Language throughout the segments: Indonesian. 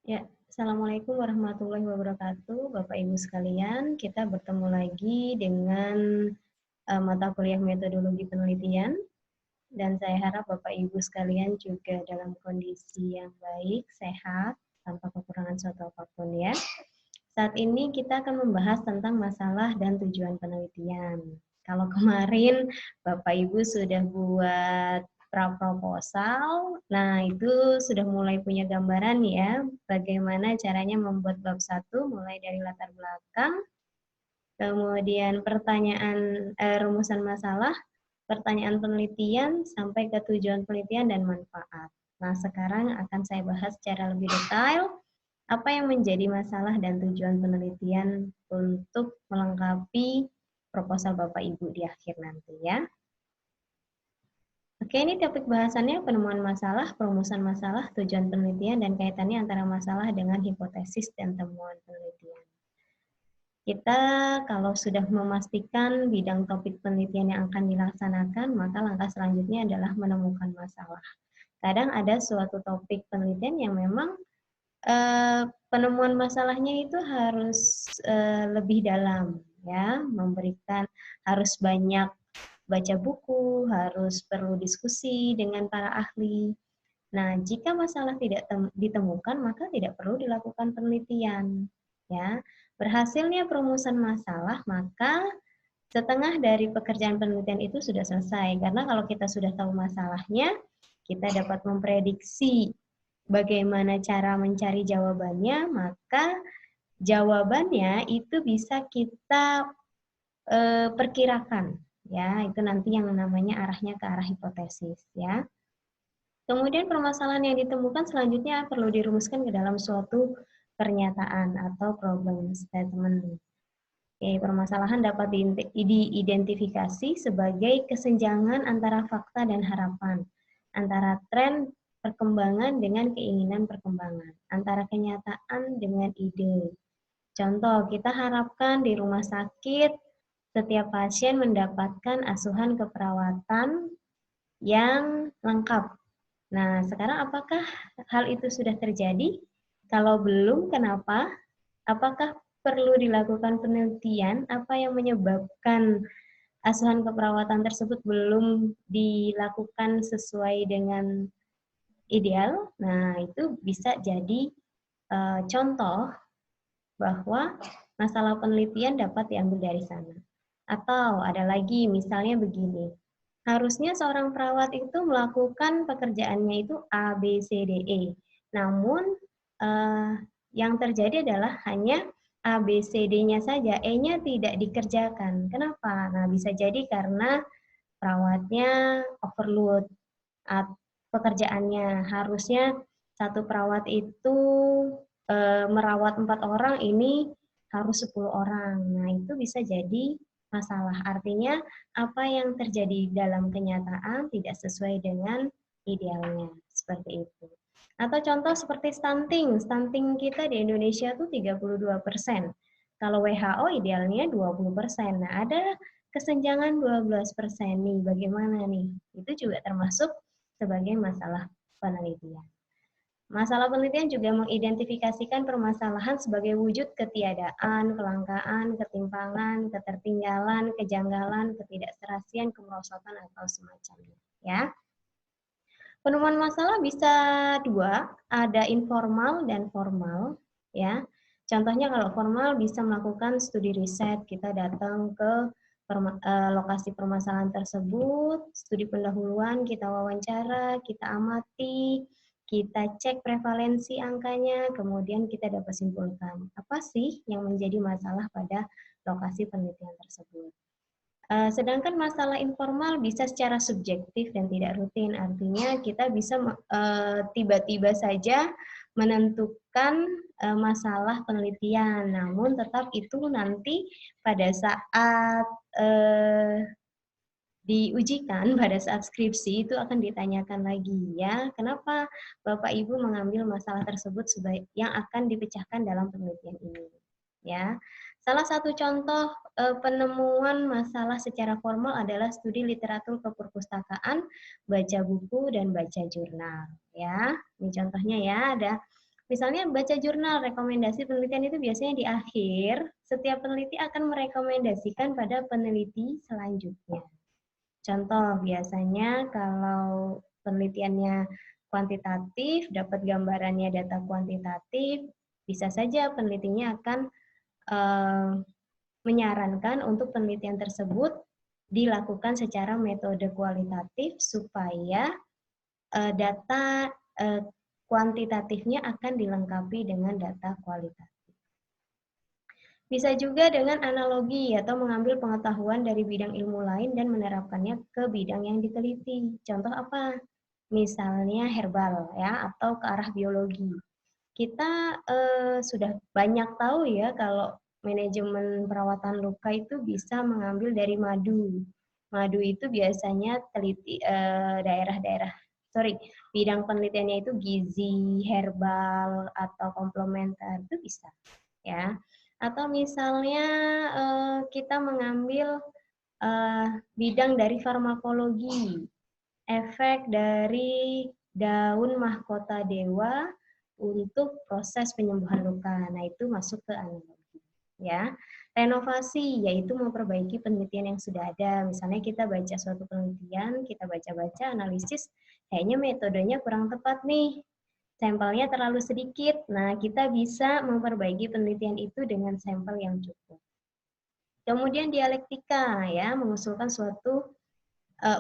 Ya, Assalamualaikum warahmatullahi wabarakatuh, Bapak Ibu sekalian. Kita bertemu lagi dengan mata kuliah metodologi penelitian, dan saya harap Bapak Ibu sekalian juga dalam kondisi yang baik, sehat, tanpa kekurangan suatu apapun ya. Saat ini kita akan membahas tentang masalah dan tujuan penelitian. Kalau kemarin Bapak Ibu sudah buat proposal, nah itu sudah mulai punya gambaran ya, bagaimana caranya membuat bab 1 mulai dari latar belakang, kemudian pertanyaan rumusan masalah, pertanyaan penelitian, sampai ke tujuan penelitian dan manfaat. Nah, sekarang akan saya bahas secara lebih detail apa yang menjadi masalah dan tujuan penelitian untuk melengkapi proposal Bapak Ibu di akhir nanti ya. Oke, ini topik bahasannya penemuan masalah, perumusan masalah, tujuan penelitian, dan kaitannya antara masalah dengan hipotesis dan temuan penelitian. Kita kalau sudah memastikan bidang topik penelitian yang akan dilaksanakan, maka langkah selanjutnya adalah menemukan masalah. Kadang ada suatu topik penelitian yang memang penemuan masalahnya itu harus lebih dalam, ya, memberikan harus banyak baca buku, harus perlu diskusi dengan para ahli. Nah, jika masalah tidak ditemukan, maka tidak perlu dilakukan penelitian. Ya, berhasilnya perumusan masalah, maka setengah dari pekerjaan penelitian itu sudah selesai. Karena kalau kita sudah tahu masalahnya, kita dapat memprediksi bagaimana cara mencari jawabannya, maka jawabannya itu bisa kita perkirakan. Ya, itu nanti yang namanya arahnya ke arah hipotesis. Ya. Kemudian permasalahan yang ditemukan selanjutnya perlu dirumuskan ke dalam suatu pernyataan atau problem statement. Oke, permasalahan dapat diidentifikasi sebagai kesenjangan antara fakta dan harapan, antara tren perkembangan dengan keinginan perkembangan, antara kenyataan dengan ide. Contoh, kita harapkan di rumah sakit setiap pasien mendapatkan asuhan keperawatan yang lengkap. Nah, sekarang apakah hal itu sudah terjadi? Kalau belum, kenapa? Apakah perlu dilakukan penelitian apa yang menyebabkan asuhan keperawatan tersebut belum dilakukan sesuai dengan ideal? Nah, itu bisa jadi contoh bahwa masalah penelitian dapat diambil dari sana. Atau ada lagi, misalnya begini, harusnya seorang perawat itu melakukan pekerjaannya itu A, B, C, D, E. Namun yang terjadi adalah hanya A, B, C, D-nya saja, E-nya tidak dikerjakan. Kenapa? Nah, bisa jadi karena perawatnya overload pekerjaannya. Harusnya satu perawat itu merawat 4 orang, ini harus 10 orang. Nah, itu bisa jadi masalah. Artinya, apa yang terjadi dalam kenyataan tidak sesuai dengan idealnya. Seperti itu. Atau contoh seperti stunting. Stunting kita di Indonesia itu 32%. Kalau WHO idealnya 20%. Nah, ada kesenjangan 12% nih. Bagaimana nih? Itu juga termasuk sebagai masalah penelitian. Masalah penelitian juga mengidentifikasikan permasalahan sebagai wujud ketiadaan, kelangkaan, ketimpangan, ketertinggalan, kejanggalan, ketidakserasian, kemerosotan, atau semacamnya. Ya. Penemuan masalah bisa dua, ada informal dan formal. Ya. Contohnya kalau formal bisa melakukan studi riset, kita datang ke lokasi permasalahan tersebut, studi pendahuluan, kita wawancara, kita amati, kita cek prevalensi angkanya, kemudian kita dapat simpulkan apa sih yang menjadi masalah pada lokasi penelitian tersebut. Sedangkan masalah informal bisa secara subjektif dan tidak rutin, artinya kita bisa tiba-tiba saja menentukan masalah penelitian, namun tetap itu nanti pada saat diujikan, pada saat skripsi itu akan ditanyakan lagi ya, kenapa Bapak Ibu mengambil masalah tersebut yang akan dipecahkan dalam penelitian ini. Ya, salah satu contoh penemuan masalah secara formal adalah studi literatur keperpustakaan, baca buku dan baca jurnal. Ya, ini contohnya ya, ada Misalnya baca jurnal, rekomendasi penelitian itu biasanya di akhir, setiap peneliti akan merekomendasikan pada peneliti selanjutnya. Contoh, biasanya kalau penelitiannya kuantitatif, dapat gambarannya data kuantitatif, bisa saja penelitinya akan menyarankan untuk penelitian tersebut dilakukan secara metode kualitatif supaya data kuantitatifnya akan dilengkapi dengan data kualitatif. Bisa juga dengan analogi atau mengambil pengetahuan dari bidang ilmu lain dan menerapkannya ke bidang yang diteliti. Contoh apa? Misalnya herbal ya atau ke arah biologi. Kita sudah banyak tahu ya kalau manajemen perawatan luka itu bisa mengambil dari madu. Madu itu biasanya teliti daerah-daerah bidang penelitiannya itu gizi, herbal atau komplementer itu bisa ya. Atau misalnya kita mengambil bidang dari farmakologi, efek dari daun mahkota dewa untuk proses penyembuhan luka. Nah, itu masuk ke analogi ya. Renovasi yaitu memperbaiki penelitian yang sudah ada. Misalnya kita baca suatu penelitian, kita baca-baca analisis, kayaknya metodenya kurang tepat nih. Sampelnya terlalu sedikit. Nah, kita bisa memperbaiki penelitian itu dengan sampel yang cukup. Kemudian dialektika ya, mengusulkan suatu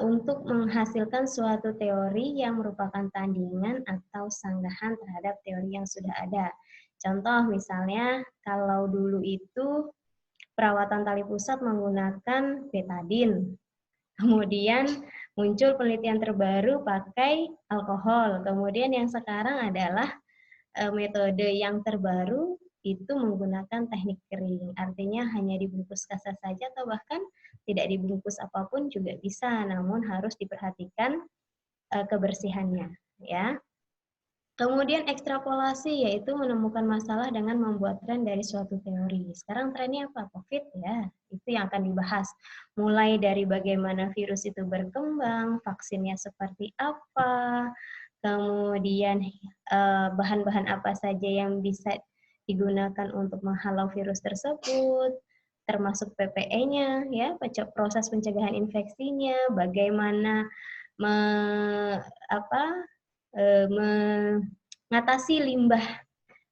untuk menghasilkan suatu teori yang merupakan tandingan atau sanggahan terhadap teori yang sudah ada. Contoh misalnya kalau dulu itu perawatan tali pusat menggunakan betadin. Kemudian muncul penelitian terbaru pakai alkohol. Kemudian yang sekarang adalah metode yang terbaru itu menggunakan teknik kering. Artinya hanya dibungkus kasar saja atau bahkan tidak dibungkus apapun juga bisa, namun harus diperhatikan kebersihannya, ya. Kemudian ekstrapolasi yaitu menemukan masalah dengan membuat tren dari suatu teori. Sekarang trennya apa? COVID ya, itu yang akan dibahas. Mulai dari bagaimana virus itu berkembang, vaksinnya seperti apa, kemudian bahan-bahan apa saja yang bisa digunakan untuk menghalau virus tersebut, termasuk PPE-nya, ya, proses pencegahan infeksinya, bagaimana mengatasi limbah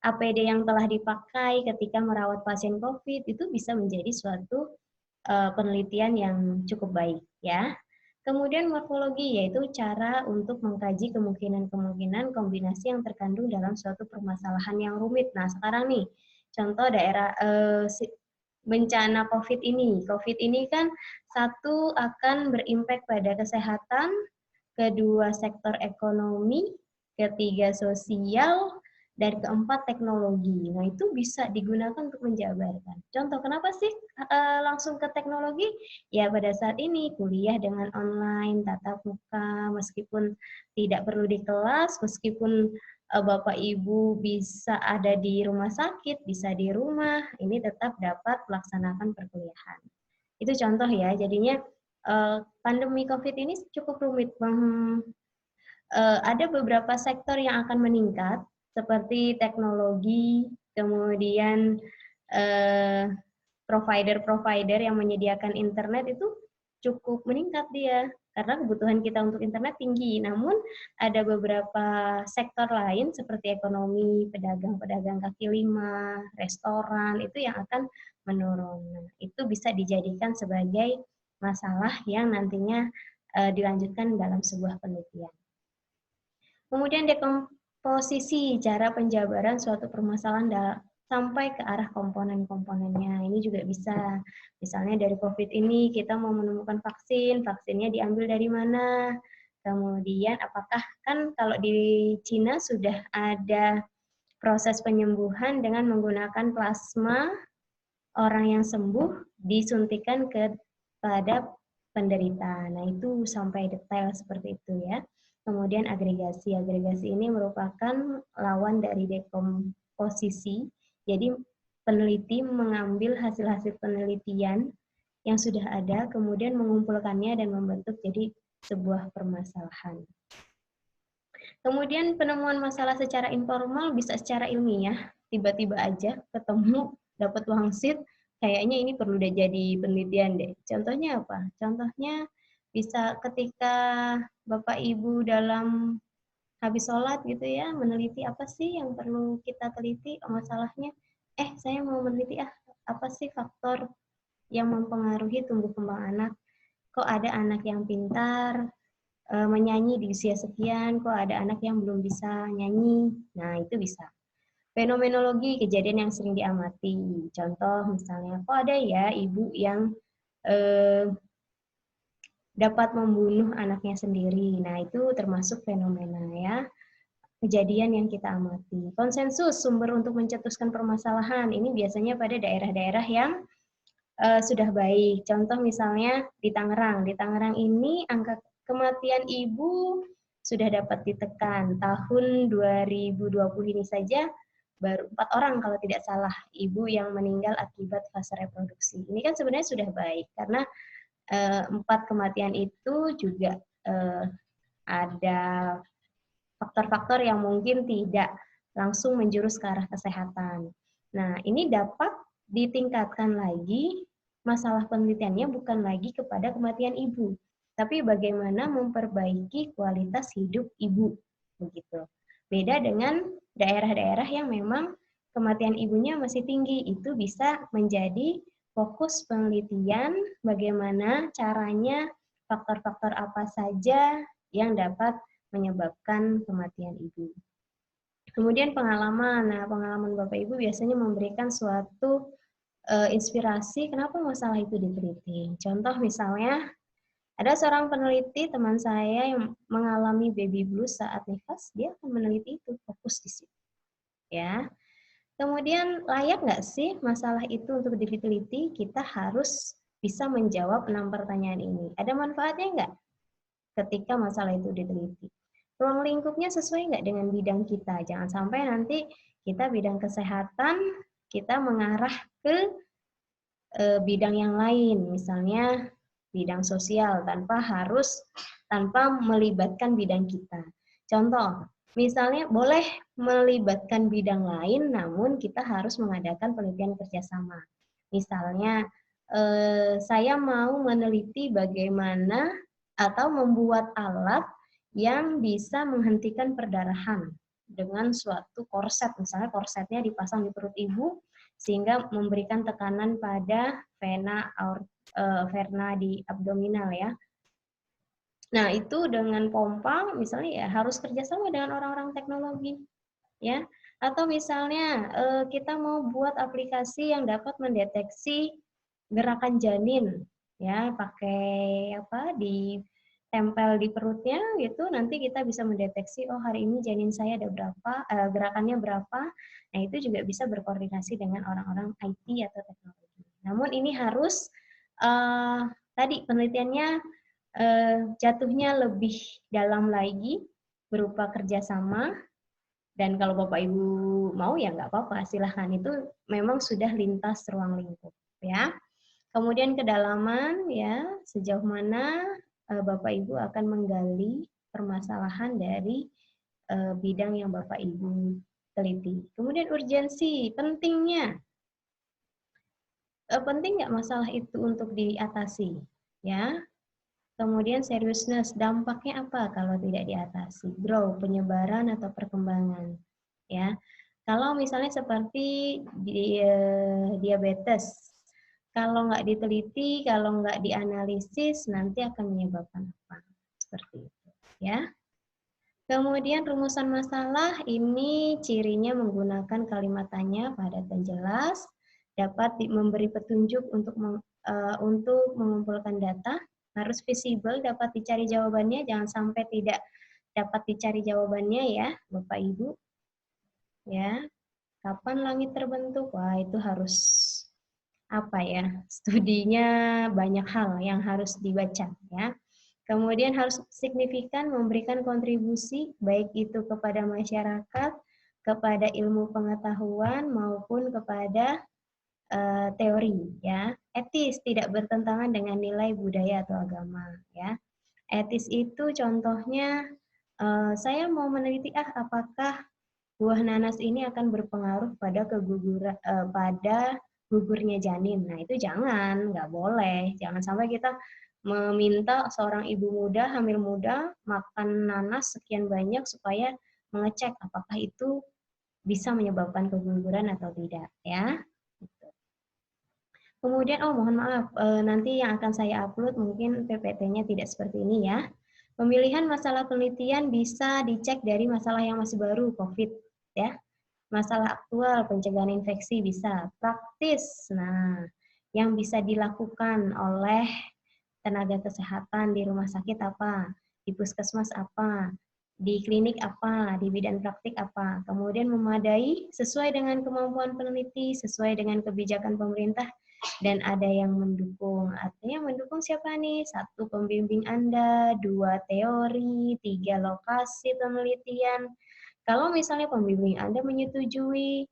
APD yang telah dipakai ketika merawat pasien COVID, itu bisa menjadi suatu penelitian yang cukup baik, ya. Kemudian morfologi, yaitu cara untuk mengkaji kemungkinan-kemungkinan kombinasi yang terkandung dalam suatu permasalahan yang rumit. Nah, sekarang nih, contoh daerah bencana COVID ini. COVID ini kan satu akan berimpact pada kesehatan, kedua sektor ekonomi, ketiga sosial, dan keempat teknologi. Nah, itu bisa digunakan untuk menjabarkan. Contoh, kenapa sih langsung ke teknologi? Ya, pada saat ini kuliah dengan online, tatap muka, meskipun tidak perlu di kelas, meskipun Bapak Ibu bisa ada di rumah sakit, bisa di rumah, ini tetap dapat melaksanakan perkuliahan. Itu contoh ya, jadinya pandemi COVID ini cukup rumit. Ada beberapa sektor yang akan meningkat, seperti teknologi, kemudian provider-provider yang menyediakan internet itu cukup meningkat dia, karena kebutuhan kita untuk internet tinggi. Namun ada beberapa sektor lain seperti ekonomi, pedagang-pedagang kaki lima, restoran, itu yang akan menurun. Nah, itu bisa dijadikan sebagai masalah yang nantinya dilanjutkan dalam sebuah penelitian. Kemudian dekomposisi, cara penjabaran suatu permasalahan sampai ke arah komponen-komponennya. Ini juga bisa. Misalnya dari COVID ini kita mau menemukan vaksin, vaksinnya diambil dari mana? Kemudian apakah kan kalau di Cina sudah ada proses penyembuhan dengan menggunakan plasma orang yang sembuh disuntikan kepada penderita. Nah, itu sampai detail seperti itu ya. Kemudian agregasi. Agregasi ini merupakan lawan dari dekomposisi. Jadi peneliti mengambil hasil-hasil penelitian yang sudah ada, kemudian mengumpulkannya dan membentuk jadi sebuah permasalahan. Kemudian penemuan masalah secara informal bisa secara ilmiah, tiba-tiba aja ketemu, dapat wangsit, kayaknya ini perlu deh jadi penelitian deh. Contohnya apa? Contohnya bisa ketika Bapak Ibu dalam habis sholat gitu ya, meneliti apa sih yang perlu kita teliti masalahnya. Saya mau meneliti apa sih faktor yang mempengaruhi tumbuh kembang anak. Kok ada anak yang pintar, menyanyi di usia sekian, kok ada anak yang belum bisa nyanyi. Nah, itu bisa. Fenomenologi kejadian yang sering diamati. Contoh misalnya, kok ada ya ibu yang eh, dapat membunuh anaknya sendiri. Nah, itu termasuk fenomena ya, kejadian yang kita amati. Konsensus sumber untuk mencetuskan permasalahan. Ini biasanya pada daerah-daerah yang sudah baik. Contoh misalnya di Tangerang. Di Tangerang ini angka kematian ibu sudah dapat ditekan. Tahun 2020 ini saja baru 4 orang kalau tidak salah ibu yang meninggal akibat fase reproduksi. Ini kan sebenarnya sudah baik karena 4 kematian itu juga ada faktor-faktor yang mungkin tidak langsung menjurus ke arah kesehatan. Nah, ini dapat ditingkatkan lagi, masalah penelitiannya bukan lagi kepada kematian ibu, tapi bagaimana memperbaiki kualitas hidup ibu, begitu. Beda dengan daerah-daerah yang memang kematian ibunya masih tinggi, itu bisa menjadi fokus penelitian bagaimana caranya, faktor-faktor apa saja yang dapat menyebabkan kematian ibu. Kemudian pengalaman. Nah, pengalaman Bapak Ibu biasanya memberikan suatu inspirasi kenapa masalah itu diteliti. Contoh misalnya, ada seorang peneliti teman saya yang mengalami baby blues saat nifas, dia akan meneliti itu, fokus di situ. Ya. Kemudian layak nggak sih masalah itu untuk diteliti? Kita harus bisa menjawab 6 pertanyaan ini. Ada manfaatnya nggak ketika masalah itu diteliti? Ruang lingkupnya sesuai nggak dengan bidang kita? Jangan sampai nanti kita bidang kesehatan, kita mengarah ke bidang yang lain, misalnya bidang sosial tanpa melibatkan bidang kita. Contoh, misalnya boleh melibatkan bidang lain, namun kita harus mengadakan penelitian kerjasama. Misalnya, saya mau meneliti bagaimana atau membuat alat yang bisa menghentikan perdarahan dengan suatu korset, misalnya korsetnya dipasang di perut ibu sehingga memberikan tekanan pada vena di abdominal ya. Nah, itu dengan pompa misalnya ya harus kerjasama dengan orang-orang teknologi ya. Atau misalnya kita mau buat aplikasi yang dapat mendeteksi gerakan janin ya, pakai apa di tempel di perutnya gitu, nanti kita bisa mendeteksi oh hari ini janin saya ada berapa, gerakannya berapa. Nah, itu juga bisa berkoordinasi dengan orang-orang IT atau teknologi. Namun ini harus tadi penelitiannya jatuhnya lebih dalam lagi berupa kerjasama. Dan kalau Bapak Ibu mau ya nggak apa-apa, silahkan. Itu memang sudah lintas ruang lingkup ya. Kemudian kedalaman ya, sejauh mana Bapak Ibu akan menggali permasalahan dari bidang yang Bapak Ibu teliti. Kemudian urgensi, pentingnya. Penting nggak masalah itu untuk diatasi? Ya. Kemudian seriousness, dampaknya apa kalau tidak diatasi? Grow, penyebaran atau perkembangan. Ya. Kalau misalnya seperti diabetes, kalau nggak diteliti, kalau nggak dianalisis, nanti akan menyebabkan apa? Seperti itu. Ya. Kemudian rumusan masalah ini cirinya menggunakan kalimat tanya padat dan jelas, dapat memberi petunjuk untuk mengumpulkan data, harus visible, dapat dicari jawabannya, jangan sampai tidak dapat dicari jawabannya ya, Bapak Ibu. Ya, kapan langit terbentuk? Wah, itu harus apa ya? Studinya banyak hal yang harus dibaca ya. Kemudian harus signifikan memberikan kontribusi baik itu kepada masyarakat, kepada ilmu pengetahuan maupun kepada teori ya. Etis, tidak bertentangan dengan nilai budaya atau agama ya. Etis itu contohnya saya mau meneliti apakah buah nanas ini akan berpengaruh pada pada gugurnya janin. Nah, itu jangan, nggak boleh. Jangan sampai kita meminta seorang ibu muda, hamil muda, makan nanas sekian banyak supaya mengecek apakah itu bisa menyebabkan keguguran atau tidak, ya. Kemudian, mohon maaf, nanti yang akan saya upload mungkin PPT-nya tidak seperti ini ya. Pemilihan masalah penelitian bisa dicek dari masalah yang masih baru, COVID, ya. Masalah aktual, pencegahan infeksi bisa. Praktis, nah, yang bisa dilakukan oleh tenaga kesehatan di rumah sakit apa, di puskesmas apa, di klinik apa, di bidan praktik apa. Kemudian memadai sesuai dengan kemampuan peneliti, sesuai dengan kebijakan pemerintah, dan ada yang mendukung. Artinya mendukung siapa nih? 1, pembimbing Anda, 2, teori, 3, lokasi penelitian. Kalau misalnya pembimbing Anda menyetujui,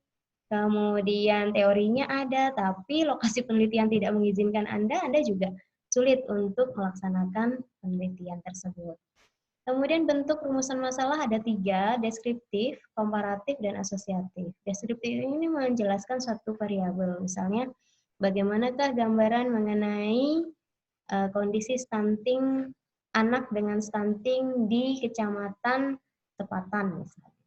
kemudian teorinya ada, tapi lokasi penelitian tidak mengizinkan Anda juga sulit untuk melaksanakan penelitian tersebut. Kemudian bentuk rumusan masalah ada 3, deskriptif, komparatif, dan asosiatif. Deskriptif ini menjelaskan suatu variabel, misalnya bagaimanakah gambaran mengenai kondisi stunting anak dengan stunting di kecamatan Sepatan, misalnya.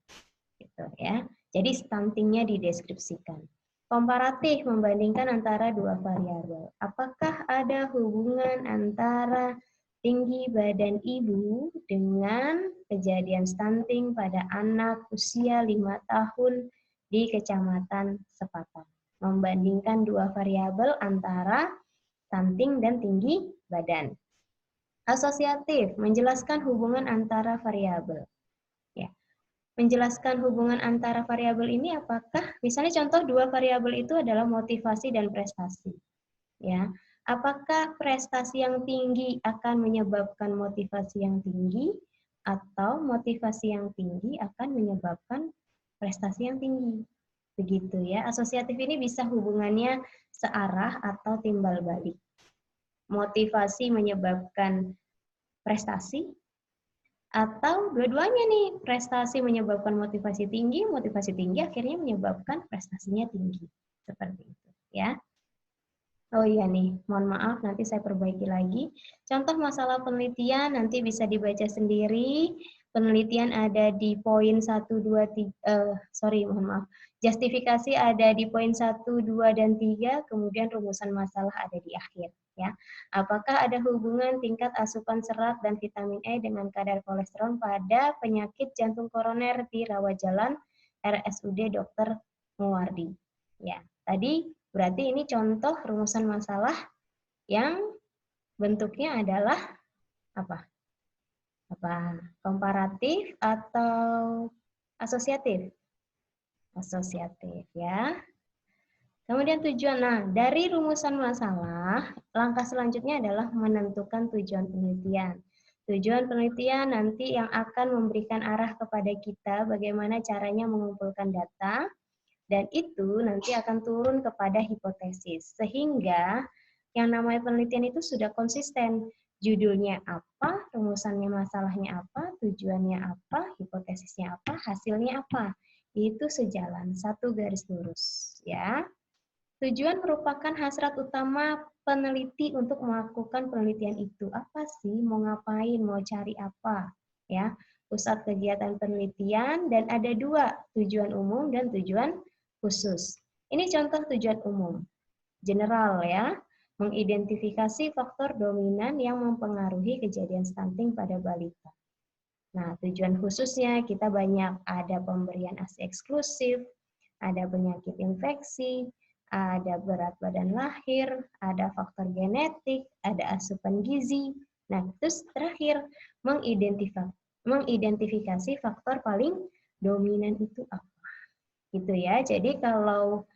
Gitu ya. Jadi stuntingnya dideskripsikan. Komparatif membandingkan antara 2 variabel. Apakah ada hubungan antara tinggi badan ibu dengan kejadian stunting pada anak usia 5 tahun di Kecamatan Sepatan? Membandingkan 2 variabel antara stunting dan tinggi badan. Asosiatif menjelaskan hubungan antara variabel. Ya, menjelaskan hubungan antara variabel ini apakah misalnya contoh 2 variabel itu adalah motivasi dan prestasi. Ya, apakah prestasi yang tinggi akan menyebabkan motivasi yang tinggi atau motivasi yang tinggi akan menyebabkan prestasi yang tinggi. Begitu ya. Asosiatif ini bisa hubungannya searah atau timbal balik. Motivasi menyebabkan prestasi, atau dua-duanya nih, prestasi menyebabkan motivasi tinggi akhirnya menyebabkan prestasinya tinggi. Seperti itu, ya. Oh iya nih, mohon maaf nanti saya perbaiki lagi. Contoh masalah penelitian nanti bisa dibaca sendiri. Penelitian ada di poin 1, 2, 3, mohon maaf. Justifikasi ada di poin 1, 2, dan 3, kemudian rumusan masalah ada di akhir. Ya. Apakah ada hubungan tingkat asupan serat dan vitamin E dengan kadar kolesterol pada penyakit jantung koroner di rawat jalan RSUD Dr. Muwardi? Ya, tadi berarti ini contoh rumusan masalah yang bentuknya adalah apa? Komparatif atau asosiatif? Asosiatif ya. Kemudian tujuan. Nah, dari rumusan masalah, langkah selanjutnya adalah menentukan tujuan penelitian. Tujuan penelitian nanti yang akan memberikan arah kepada kita bagaimana caranya mengumpulkan data, dan itu nanti akan turun kepada hipotesis. Sehingga yang namanya penelitian itu sudah konsisten. Judulnya apa, rumusannya masalahnya apa, tujuannya apa, hipotesisnya apa, hasilnya apa. Itu sejalan, satu garis lurus. Ya. Tujuan merupakan hasrat utama peneliti untuk melakukan penelitian itu. Apa sih, mau ngapain, mau cari apa. Ya, pusat kegiatan penelitian, dan ada 2, tujuan umum dan tujuan khusus. Ini contoh tujuan umum. General ya, mengidentifikasi faktor dominan yang mempengaruhi kejadian stunting pada balita. Nah, tujuan khususnya kita banyak, ada pemberian ASI eksklusif, ada penyakit infeksi, ada berat badan lahir, ada faktor genetik, ada asupan gizi. Nah, terus terakhir mengidentifikasi faktor paling dominan itu apa. Gitu ya. Jadi kalau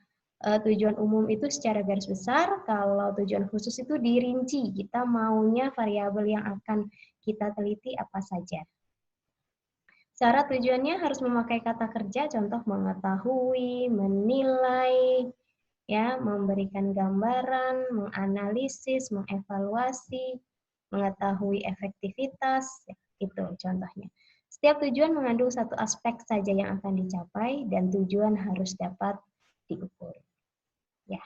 tujuan umum itu secara garis besar, kalau tujuan khusus itu dirinci, kita maunya variabel yang akan kita teliti apa saja. Cara tujuannya harus memakai kata kerja, contoh mengetahui, menilai, ya, memberikan gambaran, menganalisis, mengevaluasi, mengetahui efektivitas, ya, itu contohnya. Setiap tujuan mengandung satu aspek saja yang akan dicapai dan tujuan harus dapat diukur. Ya,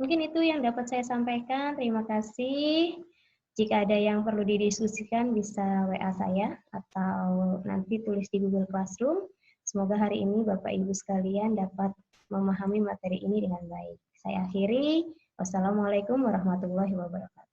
mungkin itu yang dapat saya sampaikan. Terima kasih. Jika ada yang perlu didiskusikan bisa WA saya atau nanti tulis di Google Classroom. Semoga hari ini Bapak Ibu sekalian dapat memahami materi ini dengan baik. Saya akhiri. Wassalamualaikum warahmatullahi wabarakatuh.